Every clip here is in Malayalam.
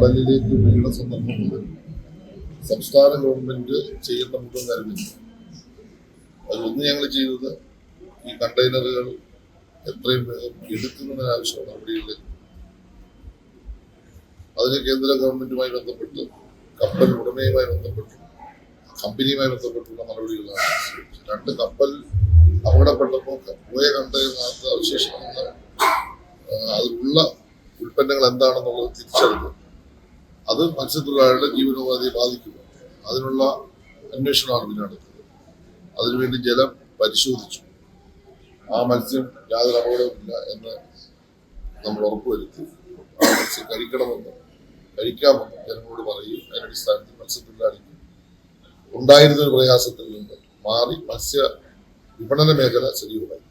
കടലിലേക്ക് വീണ സന്ദർഭം മുതൽ സംസ്ഥാന ഗവൺമെന്റ് ചെയ്യേണ്ട മുഴുവൻ കാര്യമില്ല. അതിലൊന്ന് ഞങ്ങൾ ചെയ്തത് ഈ കണ്ടെയ്നറുകൾ എത്രയും വേഗം എടുക്കുന്നതിന് ആവശ്യമുള്ള നടപടികളിലേക്ക് അതിന് കേന്ദ്ര ഗവൺമെന്റുമായി ബന്ധപ്പെട്ട് കപ്പൽ ഉടമയുമായി ബന്ധപ്പെട്ട് കമ്പനിയുമായി ബന്ധപ്പെട്ടുള്ള നടപടികളാണ്. 2 കപ്പൽ അപകടപ്പെട്ടപ്പോൾ പോയ കണ്ടെയ്നറിനകത്ത് അവശേഷിക്കുന്ന അതിലുള്ള ഉൽപ്പന്നങ്ങൾ എന്താണെന്നുള്ളത് തിരിച്ചറിഞ്ഞു. അത് മത്സ്യത്തൊഴിലാളികളുടെ ജീവനോപാധിയെ ബാധിക്കുക. അതിനുള്ള അന്വേഷണമാണ് പിന്നെ നടത്തുന്നത്. അതിനുവേണ്ടി ജലം പരിശോധിച്ചു. ആ മത്സ്യം യാതൊരു അപകടവുമില്ല എന്ന് നമ്മൾ ഉറപ്പുവരുത്തി. ആ മത്സ്യം കഴിക്കാമെന്ന് ജനങ്ങളോട് പറയും. അതിനടിസ്ഥാനത്തിൽ മത്സ്യത്തൊഴിലാളിക്ക് ഉണ്ടായിരുന്നൊരു പ്രയാസത്തിൽ നിന്ന് മാറി മത്സ്യ വിപണന മേഖല സജീവമായി.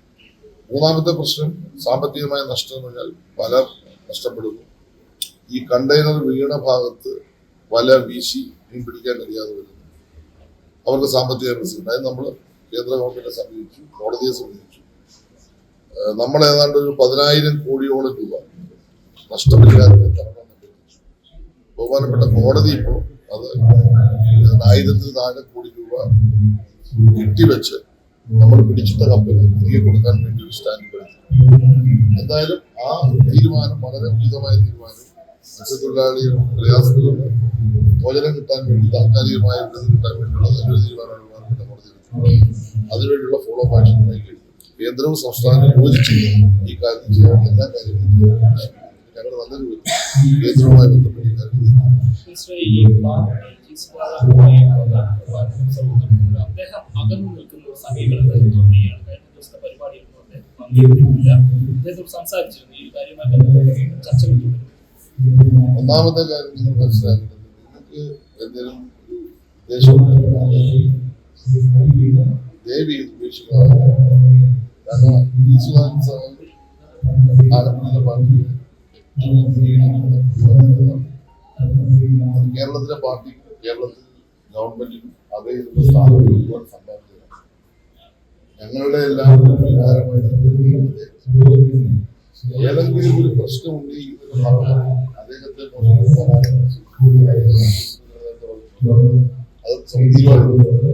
മൂന്നാമത്തെ പ്രശ്നം സാമ്പത്തികമായ നഷ്ടം എന്ന് പറഞ്ഞാൽ വല നഷ്ടപ്പെടുന്നു. ഈ കണ്ടെയ്നർ വീണ ഭാഗത്ത് വല വീശി മീൻ പിടിക്കാൻ കഴിയാതെ വരുന്നു. അവർക്ക് സാമ്പത്തിക പ്രശ്നം. അതായത് നമ്മൾ കേന്ദ്ര ഗവൺമെന്റിനെ സമീപിച്ചു, കോടതിയെ സമീപിച്ചു. നമ്മൾ ഏതാണ്ട് ഒരു 10,000 കോടിയോളം രൂപ നഷ്ടപരിഹാരമായി തരണമെന്ന് അഭ്യർത്ഥിച്ചു. ബഹുമാനപ്പെട്ട കോടതി ഇപ്പോൾ അത് 1000-ൽ താഴെ കോടി രൂപ കെട്ടിവെച്ച് നമ്മൾ പിടിച്ചിട്ട കപ്പൽ തിരികെ കൊടുക്കാൻ വേണ്ടി ഒരു സ്റ്റാൻഡ് എടുത്തു. എന്തായാലും ആ തീരുമാനം വളരെ ഉചിതമായ തീരുമാനം. മത്സ്യത്തൊഴിലാളിയുടെ പ്രയാസത്തിൽ നിന്ന് മോചനം കിട്ടാൻ വേണ്ടി താൽക്കാലികമായ വിടുതൽ കിട്ടാൻ വേണ്ടിയുള്ള നല്ലൊരു തീരുമാനമാണ് ബഹുമാനപ്പെട്ട കോടതി എടുത്തത്. അതിനുവേണ്ടിയുള്ള ഫോളോ അപ്പ് ആക്ഷനുമായി കഴിഞ്ഞു. കേന്ദ്രവും സംസ്ഥാനവും യോജിച്ച് ഈ കാര്യം ചെയ്യാൻ എല്ലാ കാര്യങ്ങളും ഞങ്ങൾ നല്ലൊരു കേന്ദ്രവുമായി ബന്ധപ്പെട്ട് ഈ കാര്യം ഒന്നാമത്തെ കാര്യം നിങ്ങൾ മനസ്സിലാക്കേണ്ടത്, നിങ്ങൾക്ക് എന്തെങ്കിലും ഉദ്ദേശം ദേവി ഉപേക്ഷിക്കുക. കാരണം ഈ ആലപ്പുഴ പാർട്ടി കേരളത്തിലെ പാർട്ടി കേരളത്തിൽ ഗവൺമെന്റിനും അതേ സ്ഥാനം ഒരുപാട് സംഭാവനയാണ്. ഞങ്ങളുടെ എല്ലാം വികാരമായിട്ട് ഏതെങ്കിലും ഒരു പ്രശ്നം ഉന്നയിക്കുന്ന ഭാഗമായി അദ്ദേഹത്തെ അത് തീരുമാനിക്കുന്നത്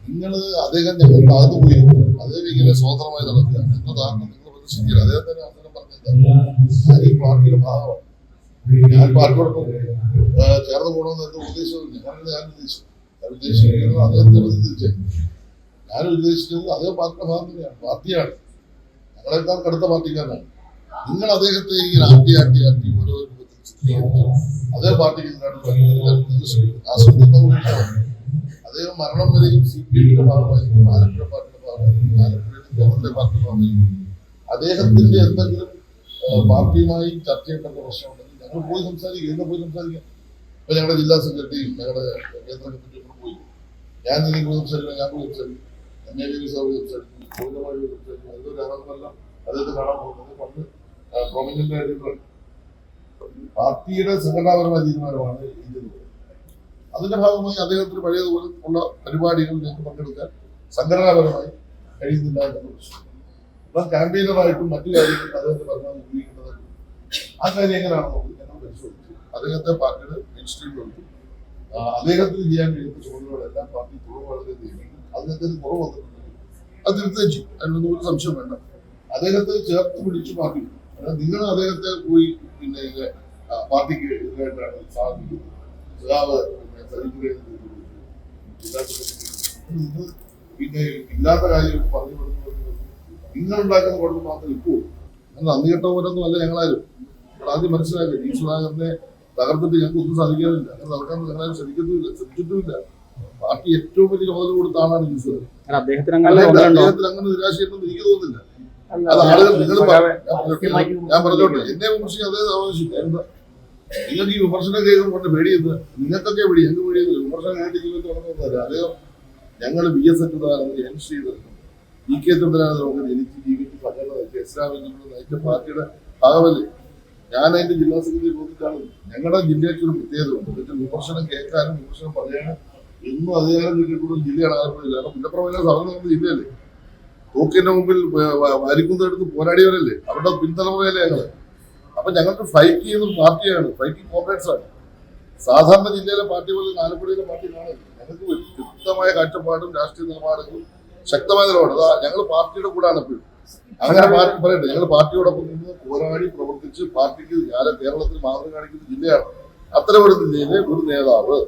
നിങ്ങൾ അദ്ദേഹം ഞങ്ങൾ താഴ്ന്നു പോയിരുന്നു. അദ്ദേഹം ഇങ്ങനെ സ്വതന്ത്രമായി നടക്കുക എന്നതാണ് നിങ്ങൾ പ്രതീക്ഷിക്കുക. അദ്ദേഹം തന്നെ അങ്ങനെ പറഞ്ഞത് ഞാൻ ഈ പാർട്ടിയുടെ ഭാഗമാണ്. ഞാൻ പാർട്ടിയോടൊപ്പം ചേർന്ന് പോകണമെന്ന് എന്റെ ഉദ്ദേശമില്ല. ഞാൻ ഉദ്ദേശിക്കുന്നത് അദ്ദേഹത്തെ പ്രതിനിധിച്ചത്. ഞാൻ ഉദ്ദേശിച്ചത് അദ്ദേഹം പാർട്ടിയുടെ ഭാഗം തന്നെയാണ്, പാർട്ടിയാണ്. ഞങ്ങളെക്കാൾ കടുത്ത പാർട്ടിക്കാരനാണ്. നിങ്ങൾ അദ്ദേഹത്തെ ഇങ്ങനെ ആട്ടി ഓരോ അതേ പാർട്ടിക്ക് അദ്ദേഹം മരണം വരെയും CPIയുടെ ഭാഗമായി, ആലപ്പുഴ പാർട്ടിയുടെ ഭാഗമായി, ആലപ്പുഴ പാർട്ടിയുടെ ഭാഗമായി അദ്ദേഹത്തിന്റെ എന്തെങ്കിലും പാർട്ടിയുമായി ചർച്ച ചെയ്യേണ്ട പ്രശ്നമുണ്ടെങ്കിൽ ഞങ്ങൾ പോയി സംസാരിക്കാം. ഇപ്പൊ ഞങ്ങളുടെ ജില്ലാ സെക്രട്ടറി ഞങ്ങളുടെ കേന്ദ്ര കമ്മിറ്റി പോയി, ഞാൻ പോയി സംസാരിക്കും. MAV സാറ് സംസാരിക്കും, ഗോവിന്ദമായി സംസാരിക്കും. അതൊരു ആളല്ല അദ്ദേഹത്തെ കാണാൻ പോകുന്നത്. പണ്ട് പ്രൊമിനന്റ് ആയിട്ടുള്ള പാർട്ടിയുടെ സംഘടനാപരമായ തീരുമാനമാണ് ഇത്. അതിന്റെ ഭാഗമായി അദ്ദേഹത്തിന് പഴയതുപോലെ ഉള്ള പരിപാടികൾ ഞങ്ങൾക്ക് പങ്കെടുക്കാൻ സംഘടനാപരമായി കഴിയുന്നില്ല എന്നുള്ള പ്രശ്നം. എന്നാൽ ക്യാമ്പയിനറായിട്ടും മറ്റു കാര്യങ്ങൾ അദ്ദേഹത്തെ പറഞ്ഞാൽ ഉപയോഗിക്കുന്നത് ആ കാര്യം എങ്ങനെയാണെന്ന് ഞങ്ങൾ പരിശോധിച്ചു. അദ്ദേഹത്തെ പാർട്ടിയുടെ മെയിൻസ്ട്രീം കൊടുത്തു. അദ്ദേഹത്തിന് ചെയ്യാൻ കഴിയുന്ന ചുമതലകളെല്ലാം പാർട്ടി തുറവുകളെ നീങ്ങി. അതിനെന്തെങ്കിലും കുറവ് വന്നിട്ടുണ്ടെങ്കിൽ അത് നിർദ്ദേശിച്ചു. അതിനൊന്നും ഒരു സംശയം വേണ്ട. അദ്ദേഹത്തെ ചേർത്ത് പിടിച്ചു പാർട്ടി. അതായത് നിങ്ങൾ അദ്ദേഹത്തെ പോയി പിന്നെ പാർട്ടിക്ക് എതിരായിട്ടാണ് സാധിക്കുന്നത്. പിന്നെ ഇല്ലാത്ത കാര്യം പറഞ്ഞു കൊടുക്കുന്നത് നിങ്ങൾ ഉണ്ടാക്കുന്ന കുഴപ്പം മാത്രം ഇപ്പോൾ അന്നികെട്ട പോലൊന്നും അല്ല ഞങ്ങളാരും. ആദ്യം മനസ്സിലാക്കുക, ഈ സുധാകരനെ തകർത്തിട്ട് ഞങ്ങൾക്ക് ഒന്നും സാധിക്കാറില്ല. അങ്ങനെ തകർക്കാൻ ഞങ്ങളാരും ശ്രമിച്ചിട്ടുമില്ല. പാർട്ടി ഏറ്റവും വലിയ ചുമതല കൊടുത്ത ആളാണ് ഈ സുധാകരൻ. അദ്ദേഹത്തിന് അങ്ങനെ നിരാശയുണ്ടെന്ന് എനിക്ക് തോന്നുന്നില്ല. അത് ആളുകൾ ഞാൻ പറഞ്ഞോട്ടെ, എന്നെ വിമർശിക്കാൻ അദ്ദേഹം ആവശ്യമില്ല. നിങ്ങൾക്ക് ഈ വിമർശനം കേൾക്കുമ്പോൾ പേടിയെന്ന് നിങ്ങൾക്കൊക്കെ പേടി, ഞങ്ങൾക്ക് പേടിയെന്ന്. വിമർശനം കേട്ട് ജീവിതത്തിൽ തുടങ്ങുന്നതല്ല. അദ്ദേഹം ഞങ്ങൾ BS എൻസ് ചെയ്തത് EK ചന്ദ്രനാഥ് എനിക്ക് ജീവിച്ച് സംഘടന നയിച്ച പാർട്ടിയുടെ ഭാഗമല്ലേ. ഞാൻ അതിന്റെ ജില്ലാ സെക്രട്ടറി പോയിട്ടാണ്. ഞങ്ങളുടെ ജില്ലയ്ക്ക് ഒരു പ്രത്യേകത ഉണ്ട്. എന്നിട്ട് വിമർശനം കേൾക്കാനും വിമർശനം പറയാനും എന്നും അധികാരം കിട്ടിയിട്ടുള്ള ജില്ലയാണ് ആലപ്പുഴ. കാരണം പുല്ലപ്രവചന സഭ നടന്ന ജില്ലയല്ലേ. തോക്കിന്റെ മുമ്പിൽ വാരിക്കുന്നതെടുത്ത് പോരാടിയവരല്ലേ. അവരുടെ പിൻതലമുറയല്ലേ ഞങ്ങള്. അപ്പൊ ഞങ്ങൾക്ക് ഫൈറ്റ് ചെയ്യുന്ന പാർട്ടിയാണ്, ഫൈറ്റിംഗ് കോംപ്ലക്സ് ആണ്. സാധാരണ ജില്ലയിലെ പാർട്ടി പോലെ ആലപ്പുഴയിലെ പാർട്ടി കാണരുത്. ഞങ്ങൾക്ക് വ്യക്തമായ കാഴ്ചപ്പാടും രാഷ്ട്രീയ നിലപാടുകളും ശക്തമായ നിലപാട്. അതാ ഞങ്ങൾ പാർട്ടിയുടെ കൂടാണ് എപ്പോഴും. അങ്ങനെ പാർട്ടി പറയട്ടെ, ഞങ്ങൾ പാർട്ടിയോടൊപ്പം നിന്ന് പോരാടി പ്രവർത്തിച്ച് പാർട്ടിക്ക് കേരളത്തിൽ മാതൃക കാണിക്കുന്ന ജില്ലയാണ്. അത്തരമൊരു ജില്ലയിലെ ഒരു നേതാവ്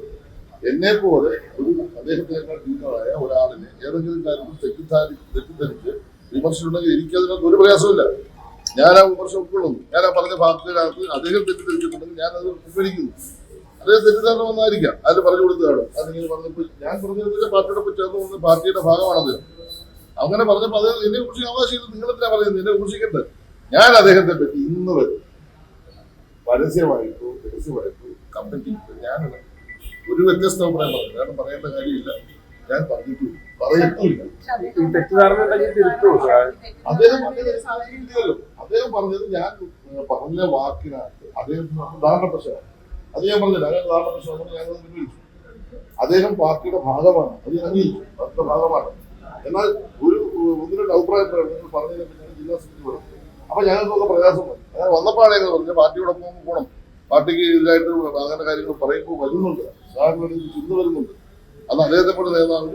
എന്നെ പോലെ ഒരു അദ്ദേഹത്തിനേക്കാൾ ജൂനിയറായ ഒരാളിനെ ഏതെങ്കിലും കാര്യത്തിൽ തെറ്റിദ്ധരിച്ച് വിമർശിച്ചിട്ടുണ്ടെങ്കിൽ എനിക്കതിനകത്ത് ഒരു പ്രയാസമില്ല. ഞാൻ ആ വിമർശനം ഉൾക്കൊള്ളുന്നു. ഞാൻ ആ പറഞ്ഞ ഭാഗത്തിനകത്ത് അദ്ദേഹം തെറ്റിദ്ധരിച്ചിട്ടുണ്ടെങ്കിൽ ഞാനത് പിൻവലിക്കുന്നു. അദ്ദേഹം തെറ്റിദ്ധാരണ വന്നായിരിക്കാം, അത് പറഞ്ഞു കൊടുത്തതാണ്. അതിങ്ങനെ പറഞ്ഞപ്പോൾ ഞാൻ പറഞ്ഞതിന്റെ പാർട്ടിയോടൊപ്പം ചേർന്ന് പാർട്ടിയുടെ ഭാഗമാണത്. അങ്ങനെ പറഞ്ഞപ്പോൾ അദ്ദേഹം എന്നെ കുറിച്ച് അവകാശം നിങ്ങളെന്തിനാ പറയുന്നത്? എന്നെ വിമർശിക്കട്ടെ. ഞാൻ അദ്ദേഹത്തെ പറ്റി ഇന്ന് വരെ പരസ്യമായിട്ടോ കമ്പനി ഞാനല്ല ഒരു വ്യത്യസ്ത അഭിപ്രായം പറഞ്ഞു. കാരണം പറയേണ്ട കാര്യമില്ല, ഞാൻ പറഞ്ഞിട്ടില്ല, പറയത്തുമില്ല. അദ്ദേഹം പറഞ്ഞത് ഞാൻ പറഞ്ഞ വാക്കിനകത്ത് അദ്ദേഹത്തിന് ധാരണ പ്രശ്നമാണ്. അത് ഞാൻ പറഞ്ഞില്ല, അങ്ങനെ ധാരണ പ്രശ്നമാണ്. ഞാനത് പിൻവലിച്ചു. അദ്ദേഹം പാർട്ടിയുടെ ഭാഗമാണ്, അത് ഞാൻ അംഗീകരിച്ചു, പാർട്ടിയുടെ ഭാഗമാണ്. എന്നാൽ ഒന്ന് രണ്ട് അഭിപ്രായപ്രകടനം നിങ്ങൾ പറഞ്ഞതിനെ പിന്നെ ജില്ലാ സമിതി പറഞ്ഞു. അപ്പൊ ഞങ്ങൾക്കൊക്കെ പ്രയാസം വന്നു. അങ്ങനെ വന്നപ്പോഴാണ് ഞങ്ങൾ പറഞ്ഞത് പാർട്ടിയോടൊപ്പം പോകണം, പാർട്ടിക്ക് എതിരായിട്ട് അങ്ങനെ കാര്യങ്ങൾ പറയുമ്പോൾ വരുന്നുണ്ട്, ഇന്ന് വരുന്നുണ്ട്. അത് അദ്ദേഹത്തെ പോലെ നേതാവ്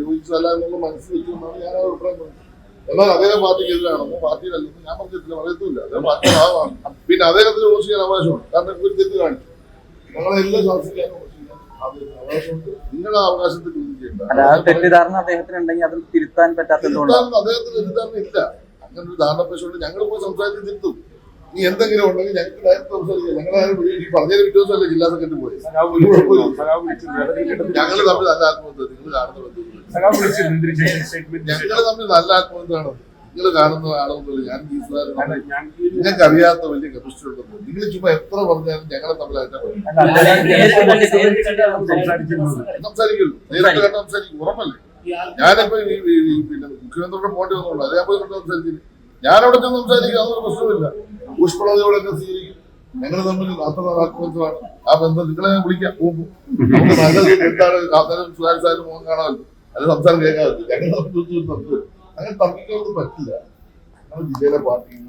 യോജിച്ചതല്ല എന്നുള്ള മനസ്സിൽ വെച്ചുകൊണ്ടാണ് ഞാൻ ആ അഭിപ്രായം പറഞ്ഞത്. എന്നാൽ അദ്ദേഹം പാർട്ടിക്ക് എതിരാണെന്നോ പാർട്ടിയിലല്ലെന്നോ ഞാൻ പറഞ്ഞിട്ടില്ല, പറയത്തുമില്ല. അദ്ദേഹം പാർട്ടിയുടെ ഭാഗമാണ്. പിന്നെ അദ്ദേഹത്തിന് വിമർശിക്കാൻ അവകാശമുണ്ട്. കാരണം ഒരു തെറ്റ് കാണിച്ചു, ഞങ്ങളെല്ലാം ശാസിക്കാൻ അവകാശമുണ്ട്. നിങ്ങളുടെ അവകാശത്തിൽ തെറ്റിദ്ധാരണ അദ്ദേഹത്തിനുണ്ടെങ്കിൽ അത് തിരുത്താൻ പറ്റാത്തത് അദ്ദേഹത്തിന് തെറ്റിദ്ധാരണ ഇല്ല. അങ്ങനെ ഒരു ധാരണ പ്രശ്നമുണ്ട്. ഞങ്ങൾ പോയി സംസാരിച്ച് തിരുത്തും. ഇനി എന്തെങ്കിലും ഉണ്ടെങ്കിൽ ഞങ്ങൾക്ക് ഡയറക്റ്റ് സംസാരിക്കാം. ഞങ്ങളാരും ഈ പറഞ്ഞതിന് വ്യത്യാസമല്ല ജില്ലാ സെക്രട്ടറി പോയി. ഞങ്ങൾ തമ്മിൽ നല്ല ആത്മബന്ധം, നിങ്ങൾ കാണുന്ന ഞങ്ങൾ തമ്മിൽ നല്ല ആത്മബന്ധമാണ്. നിങ്ങൾ കാണുന്ന ആളൊന്നുമില്ല. ഞാൻ നിങ്ങൾക്ക് അറിയാത്ത വലിയ കെമിസ്ട്രി ഉണ്ടെന്ന് നിങ്ങൾ ചുമ്മാ എത്ര പറഞ്ഞാലും ഞങ്ങളെ തമ്മിലായിട്ട് സംസാരിക്കുള്ളൂ. നേരിട്ട് കണ്ട് സംസാരിക്കും, ഉറപ്പല്ലേ. ഞാനിപ്പോ പിന്നെ മുഖ്യമന്ത്രിയുടെ പോണ്ടി വന്നുള്ളൂ, അതേ പോയി കണ്ട് സംസാരിച്ചില്ല. ഞാനവിടെ ചെന്ന് സംസാരിക്കും, അതൊരു പ്രശ്നമില്ല. ഊഷ്മളതയോടൊക്കെ സ്വീകരിക്കും. ഞങ്ങൾ തമ്മിൽ അത്ര ആത്മബന്ധമാണ്. ആ ബന്ധം നിങ്ങളെ വിളിക്കാം, പോകും. നമുക്ക് നല്ലത് എന്താണ് കാത്തനും സുധാരിച്ചാലും മുഖം കാണാമല്ലോ, അത് സംസാരം കേൾക്കാമല്ലോ. ഞങ്ങൾ തമ്മിൽ അങ്ങനെ തർക്കിക്കാനൊന്നും പറ്റില്ല. ഞങ്ങൾ ജില്ലയിലെ പാർട്ടിയിൽ